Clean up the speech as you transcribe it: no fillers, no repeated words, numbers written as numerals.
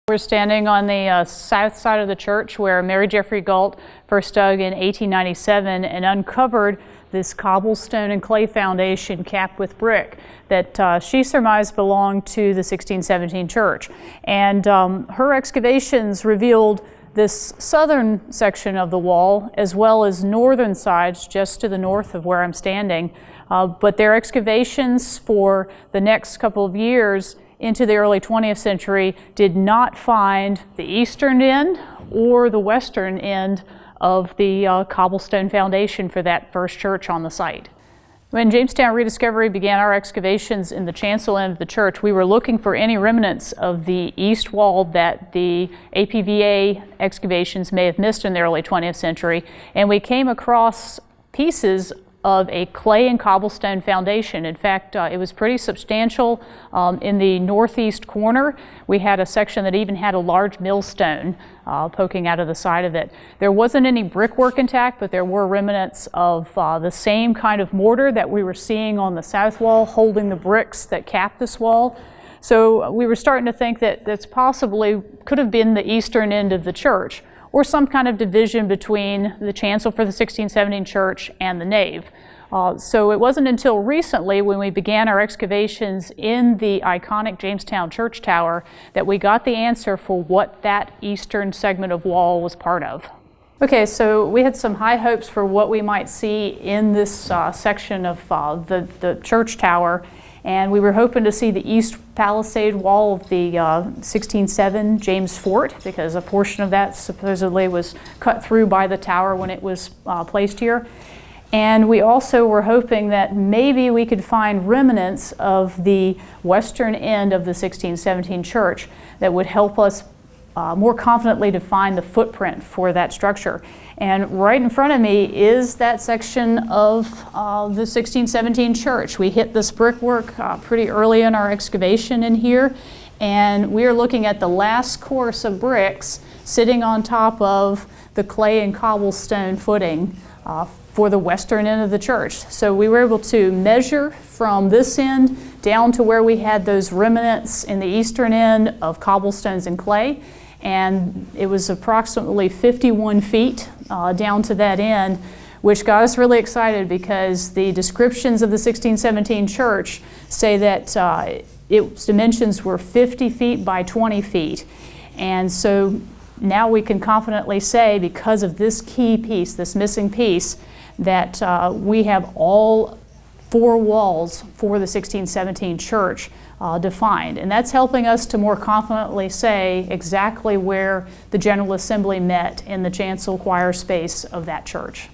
We're standing on the south side of the church where Mary Jeffrey Galt first dug in 1897 and uncovered this cobblestone and clay foundation capped with brick that she surmised belonged to the 1617 church. And her excavations revealed this southern section of the wall as well as northern sides just to the north of where I'm standing. But their excavations for the next couple of years into the early 20th century did not find the eastern end or the western end of the cobblestone foundation for that first church on the site. When Jamestown Rediscovery began our excavations in the chancel end of the church, we were looking for any remnants of the east wall that the APVA excavations may have missed in the early 20th century, and we came across pieces of a clay and cobblestone foundation. In fact, it was pretty substantial. In the northeast corner, we had a section that even had a large millstone poking out of the side of it. There wasn't any brickwork intact, but there were remnants of the same kind of mortar that we were seeing on the south wall, holding the bricks that cap this wall. So we were starting to think that that's possibly could have been the eastern end of the church, or some kind of division between the chancel for the 1617 church and the nave. So it wasn't until recently, when we began our excavations in the iconic Jamestown church tower, that we got the answer for what that eastern segment of wall was part of. Okay, so we had some high hopes for what we might see in this section of the church tower, and we were hoping to see the east palisade wall of the 1607 James Fort, because a portion of that supposedly was cut through by the tower when it was placed here. And we also were hoping that maybe we could find remnants of the western end of the 1617 church that would help us more confidently define the footprint for that structure. And right in front of me is that section of the 1617 church. We hit this brickwork pretty early in our excavation in here, and we are looking at the last course of bricks sitting on top of the clay and cobblestone footing for the western end of the church. So we were able to measure from this end down to where we had those remnants in the eastern end of cobblestones and clay, and it was approximately 51 feet down to that end, which got us really excited because the descriptions of the 1617 church say that its dimensions were 50 feet by 20 feet. And so now we can confidently say, because of this key piece, this missing piece, that we have all four walls for the 1617 church defined. And that's helping us to more confidently say exactly where the General Assembly met in the chancel choir space of that church.